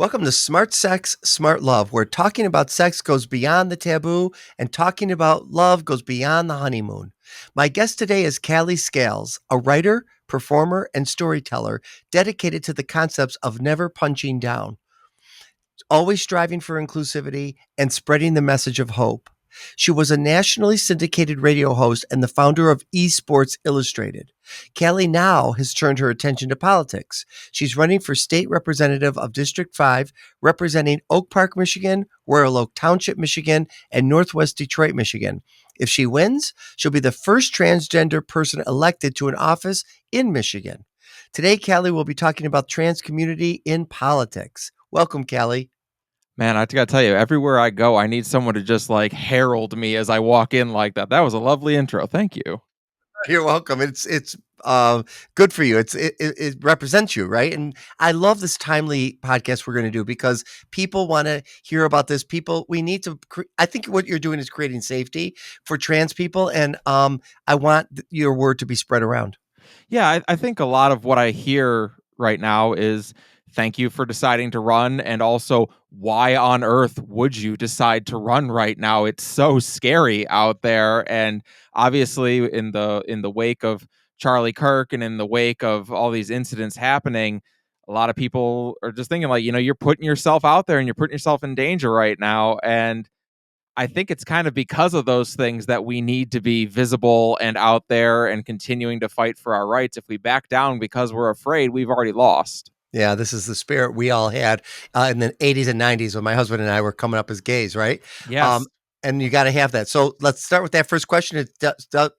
Welcome to Smart Sex, Smart Love, where talking about sex goes beyond the taboo and talking about love goes beyond the honeymoon. My guest today is Callie Scales, a writer, performer, and storyteller dedicated to the concepts of never punching down, always striving for inclusivity and spreading the message of hope. She was a nationally syndicated radio host and the founder of Esports Illustrated. Callie now has turned her attention to politics. She's running for state representative of District 5, representing Oak Park, Michigan, Royal Oak Township, Michigan, and Northwest Detroit, Michigan. If she wins, she'll be the first transgender person elected to an office in Michigan. Today, Callie will be talking about trans community in politics. Welcome, Callie. Man, I gotta tell you, everywhere I go, I need someone to just like herald me as I walk in like that. That was a lovely intro. Thank you. You're welcome. It's good for you. It represents you, right? And I love this timely podcast we're going to do because people want to hear about this. People, we need to. I think what you're doing is creating safety for trans people, and I want your word to be spread around. Yeah, I think a lot of what I hear right now is thank you for deciding to run, and also why on earth would you decide to run right now? It's so scary out there, and obviously in the wake of Charlie Kirk and in the wake of all these incidents happening, a lot of people are just thinking like, you're putting yourself out there and you're putting yourself in danger right now, and I think it's kind of because of those things that we need to be visible and out there and continuing to fight for our rights. If we back down because we're afraid, we've already lost. Yeah, this is the spirit we all had in the 80s and 90s when my husband and I were coming up as gays, right? Um, Yes. and you got to have that. So let's start with that first question. It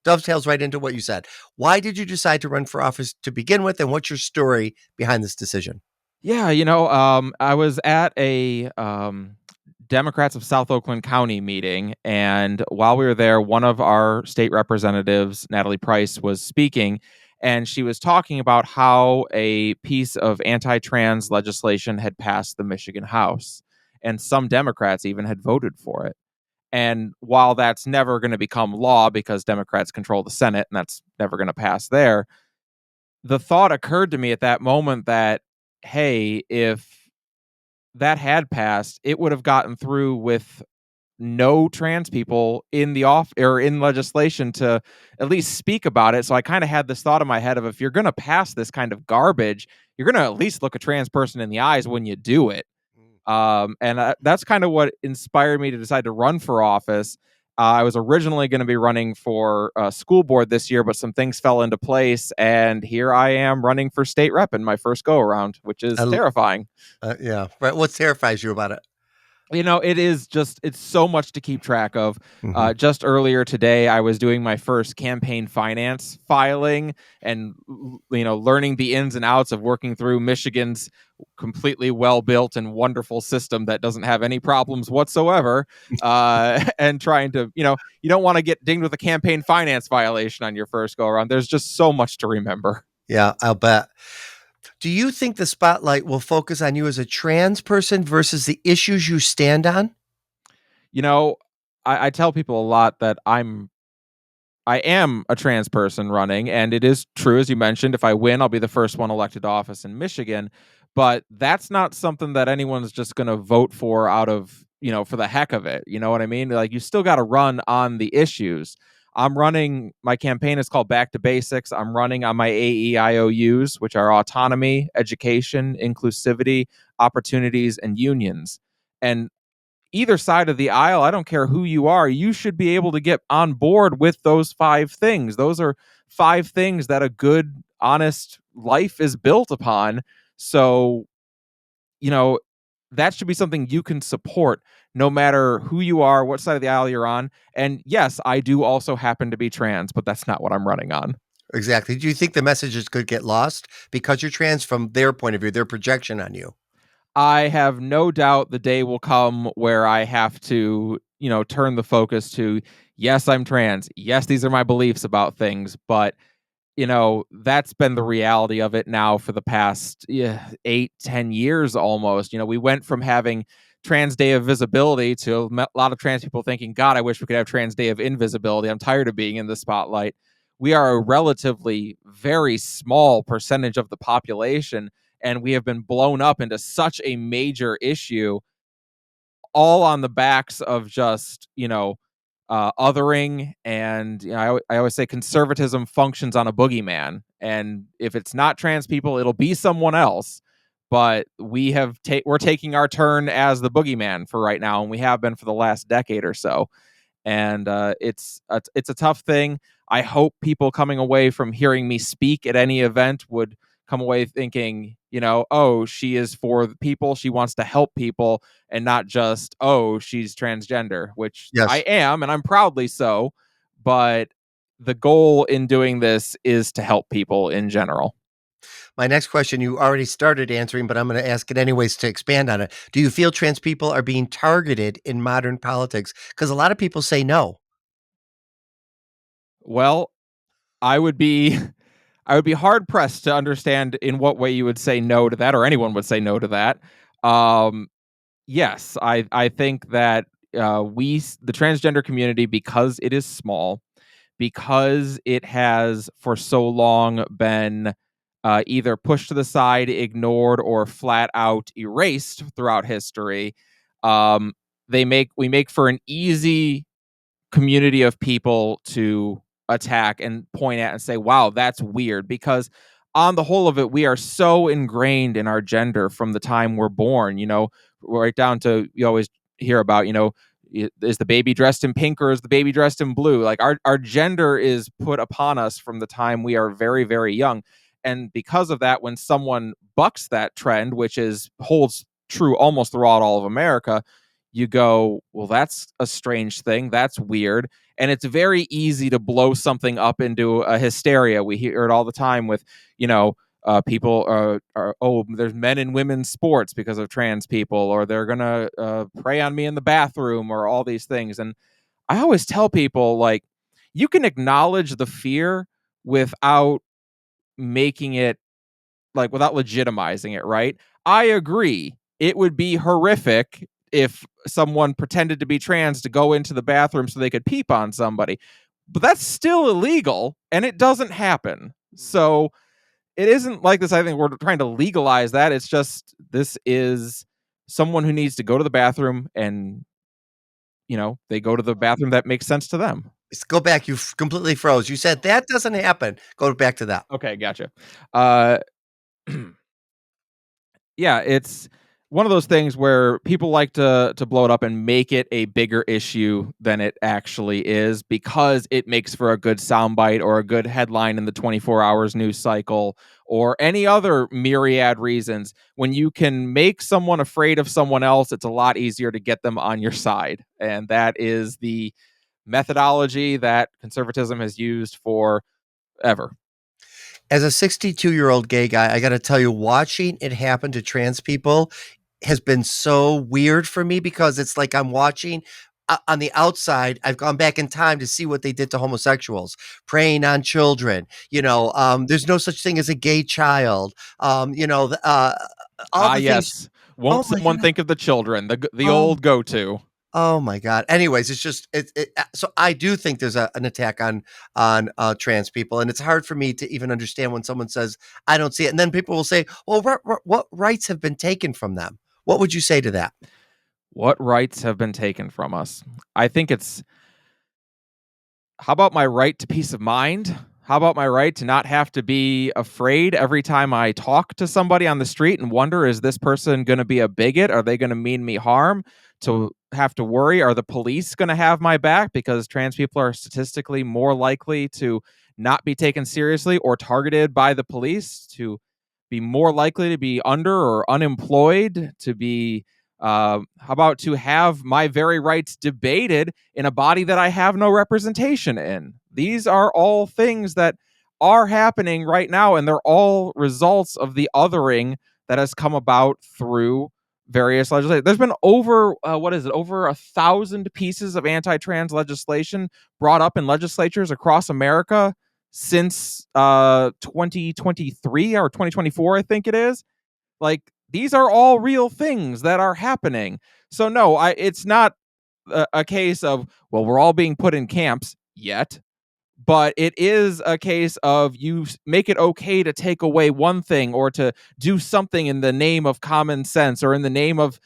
dovetails right into what you said. Why did you decide to run for office to begin with, and what's your story behind this decision? Yeah, I was at a Democrats of South Oakland County meeting, and while we were there, one of our state representatives, Natalie Price, was speaking, and she was talking about how a piece of anti-trans legislation had passed the Michigan House, and some Democrats even had voted for it. And while that's never going to become law because Democrats control the Senate and that's never going to pass there, the thought occurred to me at that moment that, hey, if that had passed, it would have gotten through with no trans people in the off or in legislation to at least speak about it. So I kind of had this thought in my head of if you're going to pass this kind of garbage, you're going to at least look a trans person in the eyes when you do it. And that's kind of what inspired me to decide to run for office. I was originally going to be running for school board this year, but some things fell into place, and here I am running for state rep in my first go around, which is I, terrifying. yeah, right. What terrifies you about it? It's so much to keep track of. Mhm. Just earlier today, I was doing my first campaign finance filing and, learning the ins and outs of working through Michigan's completely well built and wonderful system that doesn't have any problems whatsoever. And trying to, you don't want to get dinged with a campaign finance violation on your first go around. There's just so much to remember. Yeah, I'll bet. Do you think the spotlight will focus on you as a trans person versus the issues you stand on? You know, I tell people a lot that I am a trans person running, and it is true, as you mentioned, if I win, I'll be the first one elected to office in Michigan. But that's not something that anyone's just going to vote for out of, for the heck of it. You know what I mean? Like, you still got to run on the issues. I'm running, my campaign is called Back to Basics. I'm running on my AEIOUs, which are autonomy, education, inclusivity, opportunities, and unions. And either side of the aisle, I don't care who you are, you should be able to get on board with those five things. Those are five things that a good, honest life is built upon. So, you know, that should be something you can support no matter who you are, what side of the aisle you're on. And yes, I do also happen to be trans, but that's not what I'm running on. Exactly. Do you think the messages could get lost because you're trans from their point of view, their projection on you? I have no doubt the day will come where I have to, turn the focus to, yes, I'm trans. Yes, these are my beliefs about things, but that's been the reality of it now for the past 8-10 years almost. We went from having Trans Day of Visibility to a lot of trans people thinking, God, I wish we could have Trans Day of Invisibility. I'm tired of being in the spotlight. We are a relatively very small percentage of the population, and we have been blown up into such a major issue, all on the backs of just, othering. And I always say conservatism functions on a boogeyman, and if it's not trans people, it'll be someone else. But we're taking our turn as the boogeyman for right now, and we have been for the last decade or so. And it's a tough thing. I hope people coming away from hearing me speak at any event would come away thinking, oh, she is for the people, she wants to help people, and not just, oh, she's transgender, which I Yes. am, and I'm proudly so. But the goal in doing this is to help people in general. My next question you already started answering, but I'm going to ask it anyways to expand on it. Do you feel trans people are being targeted in modern politics? Because a lot of people say no. Well, I would be I would be hard pressed to understand in what way you would say no to that, or anyone would say no to that. Um, yes, I think that the transgender community, because it is small, because it has for so long been either pushed to the side, ignored, or flat out erased throughout history. Um, we make for an easy community of people to attack and point at and say, wow, that's weird. Because on the whole of it, we are so ingrained in our gender from the time we're born, right down to, you always hear about, is the baby dressed in pink or is the baby dressed in blue? Like our gender is put upon us from the time we are very, very young. And because of that, when someone bucks that trend, which holds true almost throughout all of America, you go, well, that's a strange thing. That's weird. And it's very easy to blow something up into a hysteria. We hear it all the time with, people oh, there's men and women's sports because of trans people, or they're going to prey on me in the bathroom, or all these things. And I always tell people, like, you can acknowledge the fear without making it, like, without legitimizing it, right? I agree. It would be horrific if someone pretended to be trans to go into the bathroom so they could peep on somebody. But that's still illegal and it doesn't happen. So it isn't like this. I think we're trying to legalize that. It's just, this is someone who needs to go to the bathroom, and, they go to the bathroom that makes sense to them. Go back. You completely froze. You said that doesn't happen. Go back to that. Okay, gotcha. Uh, yeah, it's one of those things where people like to blow it up and make it a bigger issue than it actually is, because it makes for a good soundbite or a good headline in the 24 hours news cycle, or any other myriad reasons. When you can make someone afraid of someone else, it's a lot easier to get them on your side. And that is the methodology that conservatism has used forever. As a 62-year-old gay guy, I gotta tell you, watching it happen to trans people has been so weird for me because it's like I'm watching on the outside. I've gone back in time to see what they did to homosexuals, preying on children. There's no such thing as a gay child. All Ah, the things. yes. Won't Oh my someone god. think of the children? The Oh. old go to. Oh my god. Anyways, it's just so I do think there's an attack on trans people, and it's hard for me to even understand when someone says I don't see it, and then people will say, "Well, what rights have been taken from them?" What would you say to that? What rights have been taken from us? I think it's, how about my right to peace of mind? How about my right to not have to be afraid every time I talk to somebody on the street and wonder, is this person going to be a bigot? Are they going to mean me harm? To have to worry, are the police going to have my back? Because trans people are statistically more likely to not be taken seriously or targeted by the police, to be more likely to be under or unemployed, to be, how about to have my very rights debated in a body that I have no representation in? These are all things that are happening right now, and they're all results of the othering that has come about through various legislation. There's been over, over 1,000 pieces of anti-trans legislation brought up in legislatures across America since 2023 or 2024, I think it is. Like, these are all real things that are happening. So no, it's not a case of, well, we're all being put in camps yet, but it is a case of you make it okay to take away one thing or to do something in the name of common sense or in the name of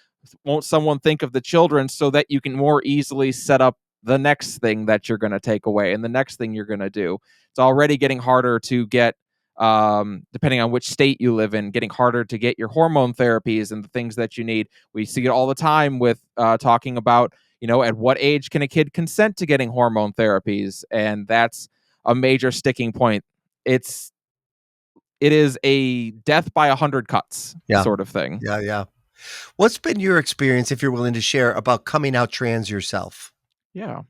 won't someone think of the children, so that you can more easily set up the next thing that you're going to take away and the next thing you're going to do. It's already getting harder to get, depending on which state you live in, getting harder to get your hormone therapies and the things that you need. We see it all the time with talking about, at what age can a kid consent to getting hormone therapies? And that's a major sticking point. It is a death by 100 cuts Yeah. sort of thing. Yeah, yeah. What's been your experience, if you're willing to share, about coming out trans yourself? Yeah.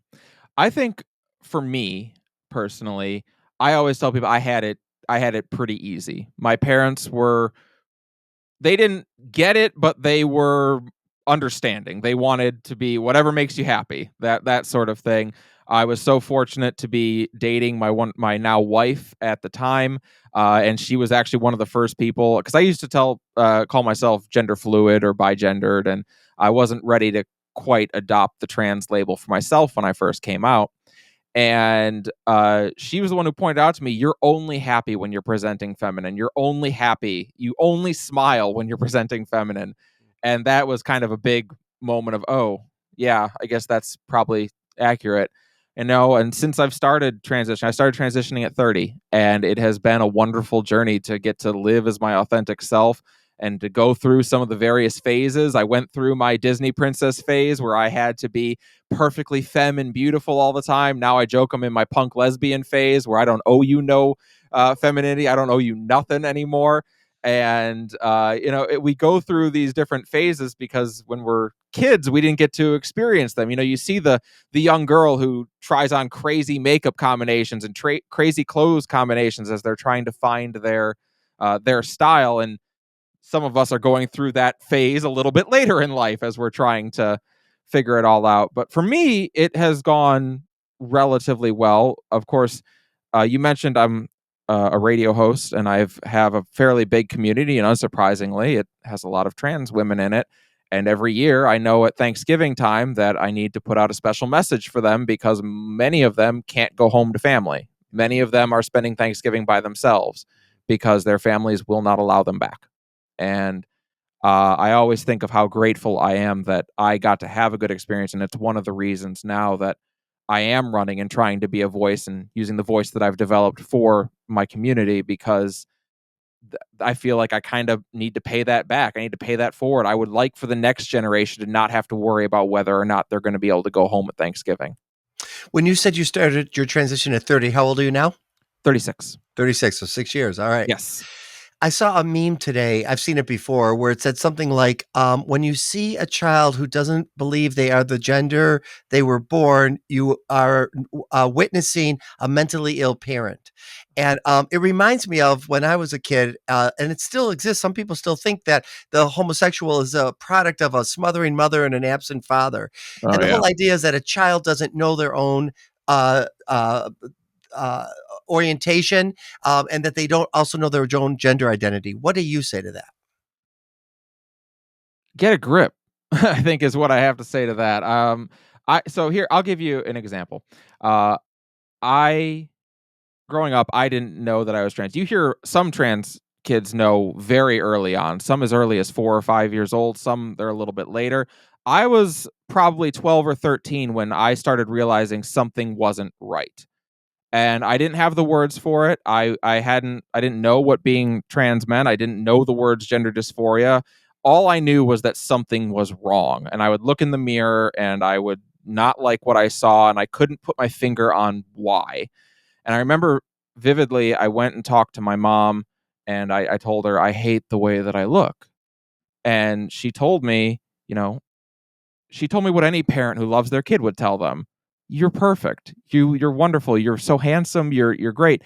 I think for me personally, I always tell people I had it pretty easy. My parents were they didn't get it, but they were understanding. They wanted to be whatever makes you happy. That sort of thing. I was so fortunate to be dating my now wife at the time, and she was actually one of the first people, because I used to call myself gender fluid or bigendered, and I wasn't ready to quite adopt the trans label for myself when I first came out. And she was the one who pointed out to me, you're only happy when you're presenting feminine. You only smile when you're presenting feminine. And that was kind of a big moment of, oh, yeah, I guess that's probably accurate. And since I started transitioning at 30, and it has been a wonderful journey to get to live as my authentic self and to go through some of the various phases. I went through my Disney princess phase where I had to be perfectly femme and beautiful all the time. Now I joke I'm in my punk lesbian phase where I don't owe you no femininity. I don't owe you nothing anymore. And we go through these different phases because when we're kids, we didn't get to experience them. You see the young girl who tries on crazy makeup combinations and crazy clothes combinations as they're trying to find their style. And some of us are going through that phase a little bit later in life as we're trying to figure it all out. But for me, it has gone relatively well. Of course, you mentioned I'm a radio host, and I have a fairly big community, and unsurprisingly, it has a lot of trans women in it. And every year, I know at Thanksgiving time that I need to put out a special message for them because many of them can't go home to family. Many of them are spending Thanksgiving by themselves because their families will not allow them back. And I always think of how grateful I am that I got to have a good experience. And it's one of the reasons now that I am running and trying to be a voice and using the voice that I've developed for my community, because I feel like I kind of need to pay that back. I need to pay that forward. I would like for the next generation to not have to worry about whether or not they're going to be able to go home at Thanksgiving. When you said you started your transition at 30, how old are you now? 36. 36, so 6 years. All right. Yes. I saw a meme today. I've seen it before where it said something like, when you see a child who doesn't believe they are the gender they were born, you are witnessing a mentally ill parent. And it reminds me of when I was a kid, and it still exists. Some people still think that the homosexual is a product of a smothering mother and an absent father. Oh, And the yeah. whole idea is that a child doesn't know their own uh, uh, uh, orientation, and that they don't also know their own gender identity. What do you say to that? Get a grip, I think is what I have to say to that. So here I'll give you an example. I Growing up, I didn't know that I was trans. You hear some trans kids know very early on, some as early as 4 or 5 years old, some they're a little bit later. I was probably 12 or 13 when I started realizing something wasn't right. And I didn't have the words for it. I didn't know what being trans meant. I didn't know the words gender dysphoria. All I knew was that something was wrong. And I would look in the mirror and I would not like what I saw, and I couldn't put my finger on why. And I remember vividly, I went and talked to my mom, and I told her, I hate the way that I look. And you know, she told me what any parent who loves their kid would tell them. You're perfect. You're wonderful. You're so handsome. You're great.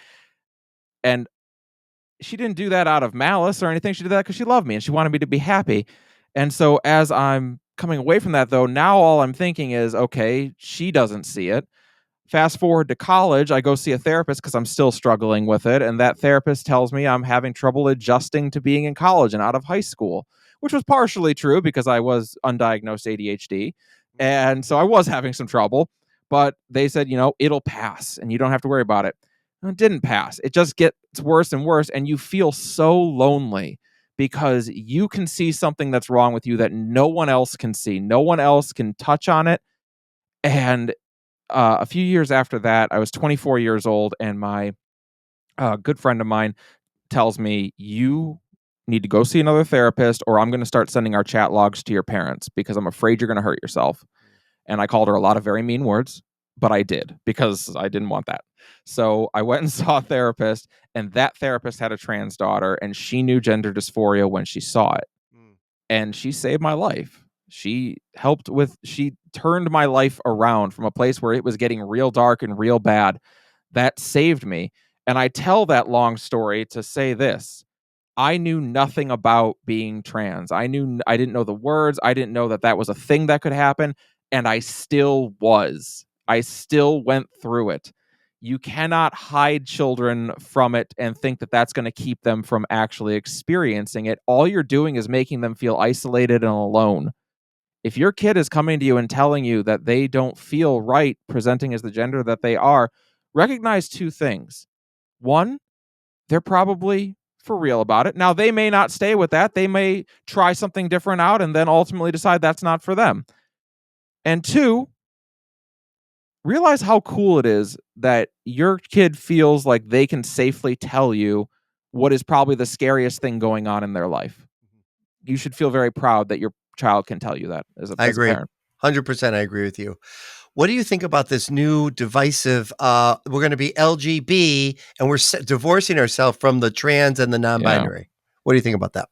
And she didn't do that out of malice or anything. She did that because she loved me and she wanted me to be happy. And so as I'm coming away from that, though, now all I'm thinking is, okay, she doesn't see it. Fast forward to college, I go see a therapist because I'm still struggling with it. And that therapist tells me I'm having trouble adjusting to being in college and out of high school, which was partially true because I was undiagnosed ADHD. And so I was having some trouble. But they said, it'll pass and you don't have to worry about it. And it didn't pass. It just gets worse and worse. And you feel so lonely because you can see something that's wrong with you that no one else can see. No one else can touch on it. And a few years after that, I was 24 years old, and my good friend of mine tells me, you need to go see another therapist, or I'm going to start sending our chat logs to your parents because I'm afraid you're going to hurt yourself. And I called her a lot of very mean words, but I did because I didn't want that. So I went and saw a therapist, and that therapist had a trans daughter, and she knew gender dysphoria when she saw it. Mm. And she saved my life. She turned my life around from a place where it was getting real dark and real bad. That saved me. And I tell that long story to say this: I knew nothing about being trans. I didn't know the words. I didn't know that that was a thing that could happen. And I still was. I still went through it. You cannot hide children from it and think that that's going to keep them from actually experiencing it. All you're doing is making them feel isolated and alone. If your kid is coming to you and telling you that they don't feel right presenting as the gender that they are, recognize two things. One, they're probably for real about it. Now, they may not stay with that. They may try something different out and then ultimately decide that's not for them. And two, realize how cool it is that your kid feels like they can safely tell you what is probably the scariest thing going on in their life. You should feel very proud that your child can tell you that I as a agree. parent. 100% I agree with you. What do you think about this new divisive, we're gonna be LGB and we're divorcing ourselves from the trans and the Yeah. non-binary? What do you think about that?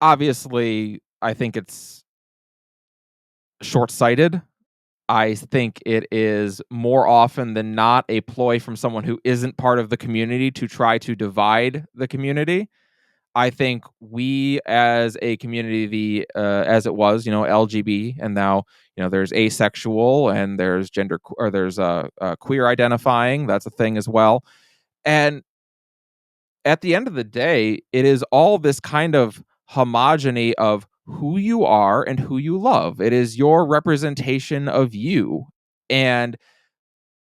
Obviously, I think it's short-sighted. I think it is more often than not a ploy from someone who isn't part of the community to try to divide the community. I think we as a community, as it was, LGB, and now there's asexual and there's or there's queer identifying. That's a thing as well. And at the end of the day, it is all this kind of homogeny of who you are and who you love. It is your representation of you. And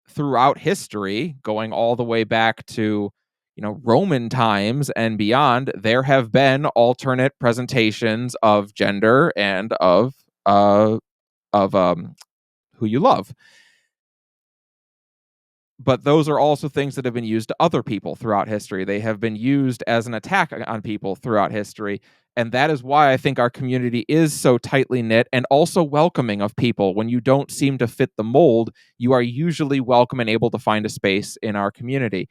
throughout history, going all the way back to Roman times and beyond, there have been alternate presentations of gender and of who you love. But those are also things that have been used to other people throughout history. They have been used as an attack on people throughout history. And that is why I think our community is so tightly knit and also welcoming of people. When you don't seem to fit the mold, you are usually welcome and able to find a space in our community.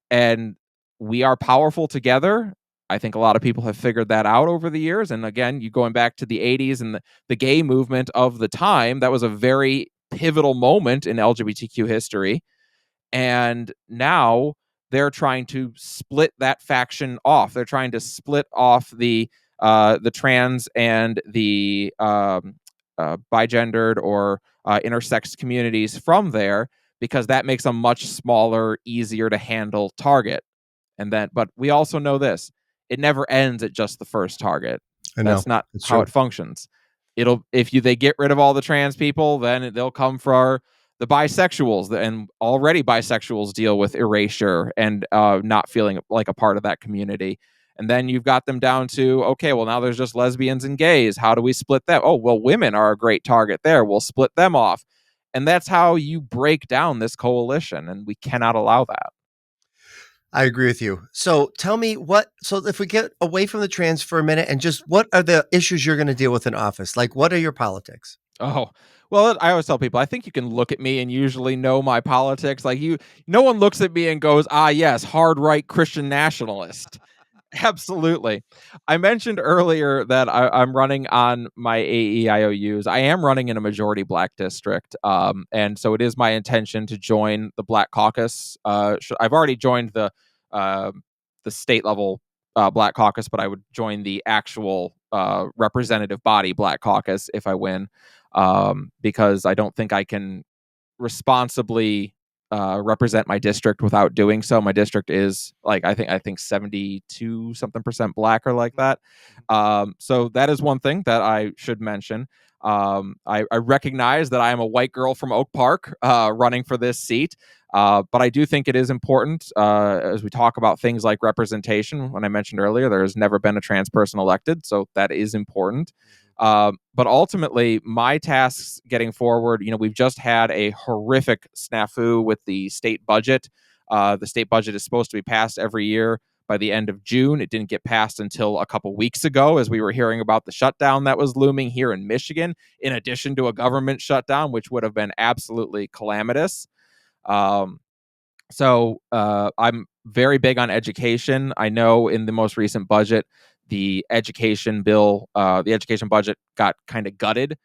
And we are powerful together. I think a lot of people have figured that out over the years. And again, you going back to the 80s and the gay movement of the time, that was a very pivotal moment in LGBTQ history. And now they're trying to split that faction off. They're trying to split off the trans and the bigendered or intersex communities from there, because that makes a much smaller, easier to handle target. But we also know this: it never ends at just the first target. I know. That's not It's how true. it functions. If they get rid of all the trans people, then they'll come for the bisexuals, and already bisexuals deal with erasure and not feeling like a part of that community. And then you've got them down to, okay, well, now there's just lesbians and gays. How do we split them? Oh, well, women are a great target there. We'll split them off. And that's how you break down this coalition, and we cannot allow that. I agree with you. So tell me so if we get away from the trans for a minute and just what are the issues you're going to deal with in office? Like, what are your politics? Oh, well, I always tell people, I think you can look at me and usually know my politics. No one looks at me and goes, ah, yes, hard right Christian nationalist. Absolutely. I mentioned earlier that I'm running on my AEIOUs. I am running in a majority black district. And so it is my intention to join the Black Caucus. I've already joined uh, the state level Black Caucus, but I would join the actual representative body Black Caucus if I win, because I don't think I can responsibly represent my district without doing so. My district is like I think 72 something percent black or like that. So that is one thing that I should mention. I recognize that I am a white girl from Oak Park running for this seat. But I do think it is important as we talk about things like representation. When I mentioned earlier, there has never been a trans person elected, so that is important. But ultimately, my tasks getting forward, we've just had a horrific snafu with the state budget. The state budget is supposed to be passed every year by the end of June. It didn't get passed until a couple weeks ago, as we were hearing about the shutdown that was looming here in Michigan, in addition to a government shutdown, which would have been absolutely calamitous. Um, so I'm very big on education. I know in the most recent budget, the education bill, the education budget got kind of gutted.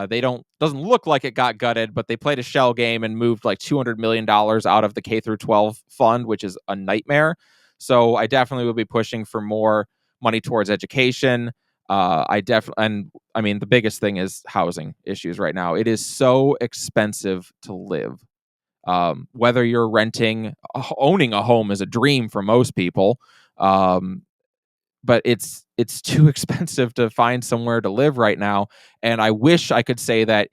They don't doesn't look like it got gutted, but they played a shell game and moved like $200 million out of the K through 12 fund, which is a nightmare. So I definitely will be pushing for more money towards education. I mean, the biggest thing is housing issues right now. It is so expensive to live. Whether you're renting, owning a home is a dream for most people. Um, but it's too expensive to find somewhere to live right now. And I wish I could say that,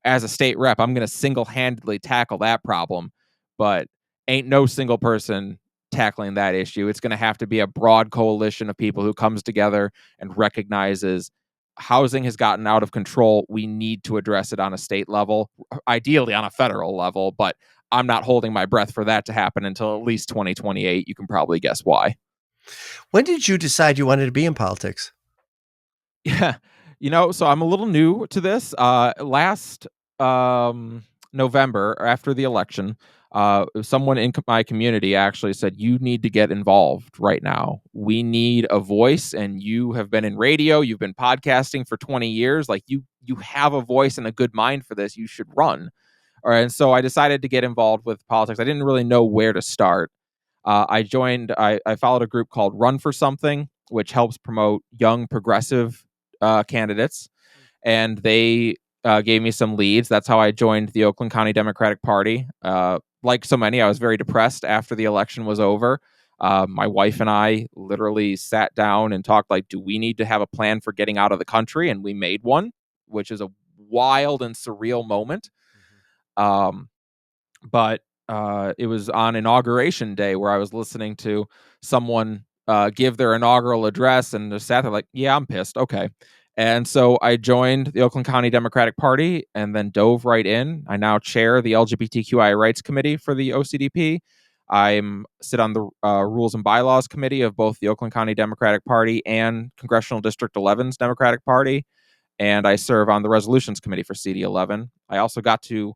as a state rep, I'm going to single-handedly tackle that problem, but ain't no single person tackling that issue. It's going to have to be a broad coalition of people who comes together and recognizes housing has gotten out of control. We need to address it on a state level, ideally on a federal level, but I'm not holding my breath for that to happen until at least 2028. You can probably guess why. When did you decide you wanted to be in politics? Yeah. So I'm a little new to this. Last November, after the election, someone in my community actually said, "You need to get involved right now. We need a voice, and you have been in radio, you've been podcasting for 20 years. Like you have a voice and a good mind for this. You should run." All right, and so I decided to get involved with politics. I didn't really know where to start. I followed a group called Run for Something, which helps promote young progressive candidates, and they gave me some leads. That's how I joined the Oakland County Democratic Party. Like so many, I was very depressed after the election was over. My wife and I literally sat down and talked like, do we need to have a plan for getting out of the country? And we made one, which is a wild and surreal moment. Um, but it was on inauguration day where I was listening to someone give their inaugural address, and just sat there like, yeah, I'm pissed. Okay. And so I joined the Oakland County Democratic Party and then dove right in. I now chair the LGBTQI rights committee for the OCDP. I'm sit on the Rules and Bylaws committee of both the Oakland County Democratic Party and Congressional District 11's Democratic Party, and I serve on the Resolutions Committee for CD11. I also got to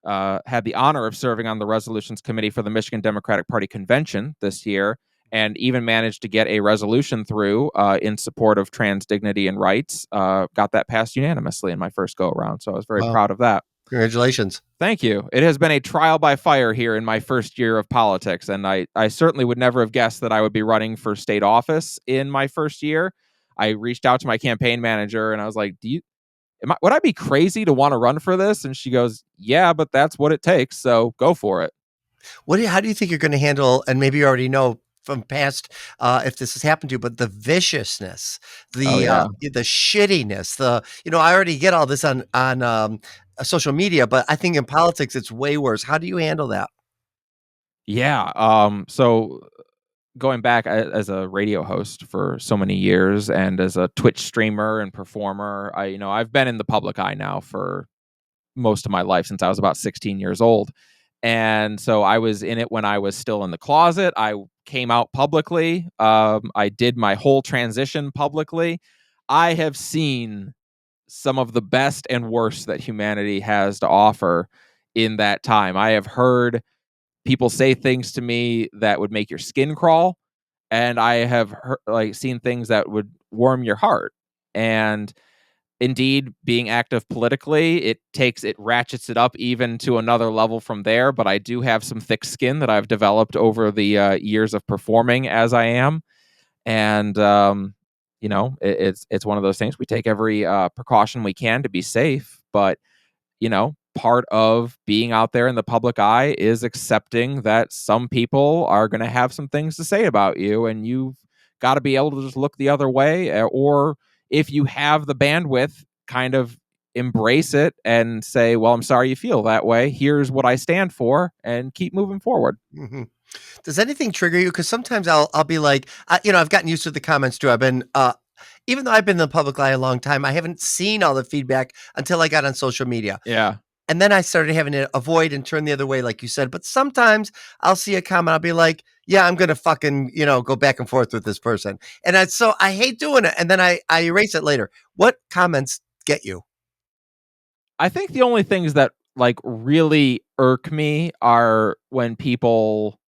had the honor of serving on the resolutions committee for the Michigan Democratic Party convention this year, and even managed to get a resolution through in support of trans dignity and rights. Got that passed unanimously in my first go around, so I was very Wow, proud of that. congratulations. Thank you. It has been a trial by fire here in my first year of politics, and I certainly would never have guessed that I would be running for state office in my first year. I reached out to my campaign manager and I was like, would I be crazy to want to run for this? And she goes, yeah, but that's what it takes. So go for it. How do you think you're going to handle, and maybe you already know from past, if this has happened to you, but the viciousness, Oh yeah. the shittiness, I already get all this on social media, but I think in politics it's way worse. How do you handle that? Yeah. So going back as a radio host for so many years and as a Twitch streamer and performer, I've been in the public eye now for most of my life since I was about 16 years old. And so I was in it when I was still in the closet. I came out publicly. I did my whole transition publicly. I have seen some of the best and worst that humanity has to offer in that time. I have heard people say things to me that would make your skin crawl, and I have seen things that would warm your heart. And indeed, being active politically, it ratchets it up even to another level from there. But I do have some thick skin that I've developed over the years of performing as I am, and it's one of those things. We take every precaution we can to be safe, but part of being out there in the public eye is accepting that some people are going to have some things to say about you, and you've got to be able to just look the other way, or if you have the bandwidth, kind of embrace it and say, well, I'm sorry you feel that way. Here's what I stand for, and keep moving forward. Mhm. Does anything trigger you? Because sometimes I'll be like, I've gotten used to the comments too. I've been, even though I've been in the public eye a long time, I haven't seen all the feedback until I got on social media. Yeah. And then I started having to avoid and turn the other way, like you said. But sometimes I'll see a comment, I'll be like, yeah, I'm gonna fucking, go back and forth with this person. And I hate doing it. And then I erase it later. What comments get you? I think the only things that like really irk me are when people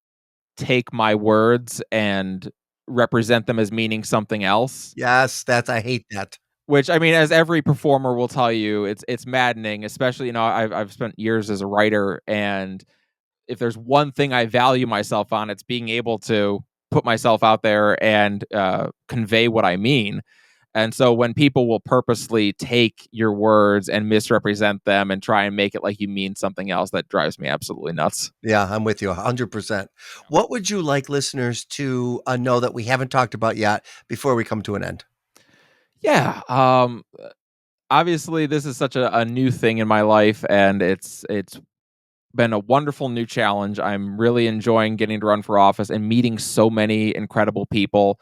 take my words and represent them as meaning something else. Yes, I hate that. Which, I mean, as every performer will tell you, it's maddening. Especially, I've spent years as a writer, and if there's one thing I value myself on, it's being able to put myself out there and convey what I mean. And so when people will purposely take your words and misrepresent them and try and make it like you mean something else, that drives me absolutely nuts. Yeah, I'm with you 100%. What would you like listeners to know that we haven't talked about yet before we come to an end? Yeah. Obviously, this is such a new thing in my life, and it's been a wonderful new challenge. I'm really enjoying getting to run for office and meeting so many incredible people,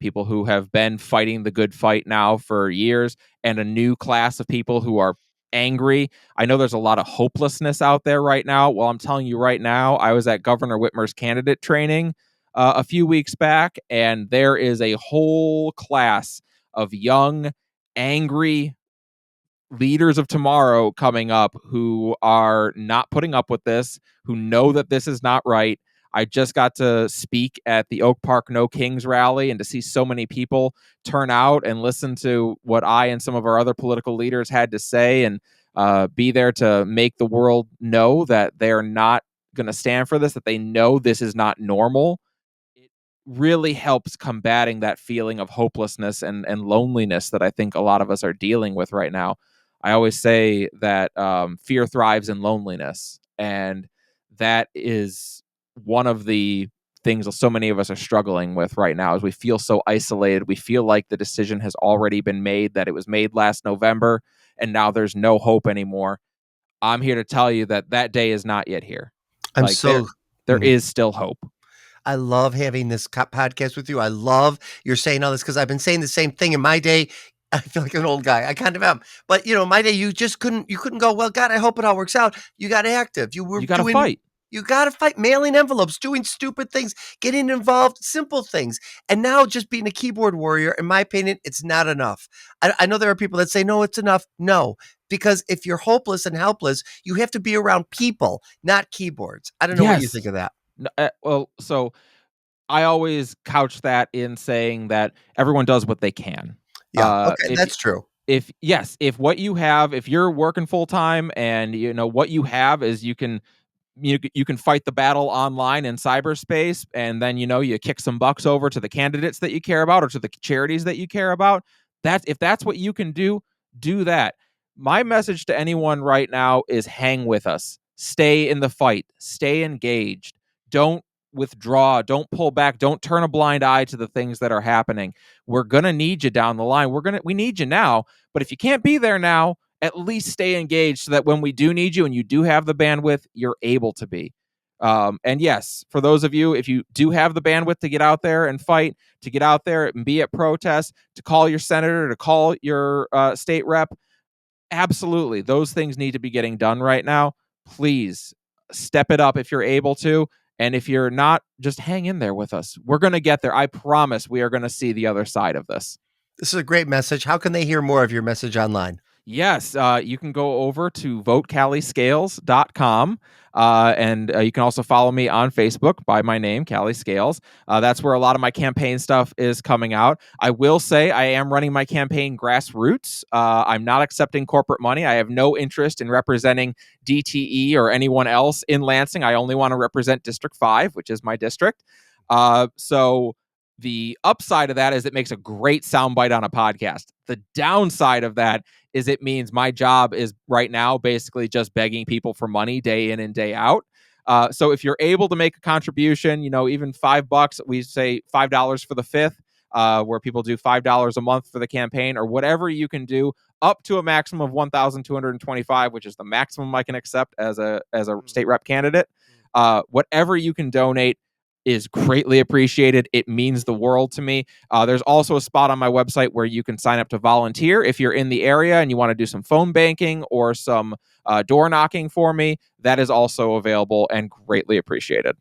people who have been fighting the good fight now for years, and a new class of people who are angry. I know there's a lot of hopelessness out there right now. Well, I'm telling you right now, I was at Governor Whitmer's candidate training a few weeks back, and there is a whole class of young, angry leaders of tomorrow coming up who are not putting up with this, who know that this is not right. I just got to speak at the Oak Park No Kings rally, and to see so many people turn out and listen to what I and some of our other political leaders had to say, and be there to make the world know that they're not going to stand for this, that they know this is not normal. It really helps combating that feeling of hopelessness and loneliness that I think a lot of us are dealing with right now. I always say that fear thrives in loneliness, and that is one of the things that so many of us are struggling with right now. Is we feel so isolated. We feel like the decision has already been made, that it was made last November, and now there's no hope anymore. I'm here to tell you that that day is not yet here. I'm Like there, so there Mhm. is still hope. I love having this podcast with you. I love you're saying all this because I've been saying the same thing in my day. I feel like an old guy. I kind of am. But my day, you couldn't go, well, God, I hope it all works out. You got active. You were You got to doing fight. you got to fight mailing envelopes, doing stupid things, getting involved, simple things. And now just being a keyboard warrior, in my opinion, it's not enough. I know there are people that say, no, it's enough. No, because if you're hopeless and helpless, you have to be around people, not keyboards. I don't know what you think Yes. of that. Well, so I always couch that in saying that everyone does what they can. Yeah. Okay. If That's true. yes, if what you have, if you're working full time and you know what you have is you can fight the battle online in cyberspace, and then you kick some bucks over to the candidates that you care about or to the charities that you care about. That if that's what you can do, do that. My message to anyone right now is hang with us. Stay in the fight. Stay engaged. Don't withdraw. Don't pull back. Don't turn a blind eye to the things that are happening. We're going to need you down the line. We need you now, but if you can't be there now, at least stay engaged so that when we do need you and you do have the bandwidth, you're able to be. And yes, for those of you, if you do have the bandwidth to get out there and fight, to get out there and be at protests, to call your senator, to call your state rep, absolutely. Those things need to be getting done right now. Please step it up if you're able to. And if you're not, just hang in there with us. We're going to get there. I promise we are going to see the other side of this. This is a great message. How can they hear more of your message online? Yes, you can go over to votecallyscales.com. And you can also follow me on Facebook by my name, Callie Scales. That's where a lot of my campaign stuff is coming out. I will say I am running my campaign grassroots. I'm not accepting corporate money. I have no interest in representing DTE or anyone else in Lansing. I only want to represent District 5, which is my district. So the upside of that is it makes a great soundbite on a podcast. The downside of that is it means my job is right now basically just begging people for money day in and day out. So if you're able to make a contribution, even $5, we say $5 for the fifth, where people do $5 a month for the campaign, or whatever you can do, up to a maximum of 1,225, which is the maximum I can accept as a state rep candidate. Whatever you can donate is greatly appreciated. It means the world to me. There's also a spot on my website where you can sign up to volunteer if you're in the area and you want to do some phone banking or some door knocking for me. That is also available and greatly appreciated.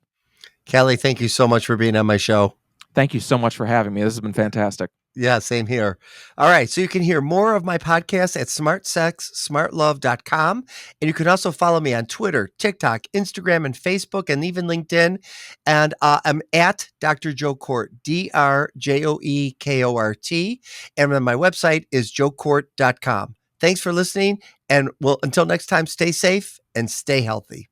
Callie, thank you so much for being on my show. Thank you so much for having me. This has been fantastic. Yeah, same here. All right. So you can hear more of my podcast at smartsexsmartlove.com. And you can also follow me on Twitter, TikTok, Instagram, and Facebook, and even LinkedIn. And I'm at Dr. Joe Court, DrJoeKort. And then my website is joecourt.com. Thanks for listening. And until next time, stay safe and stay healthy.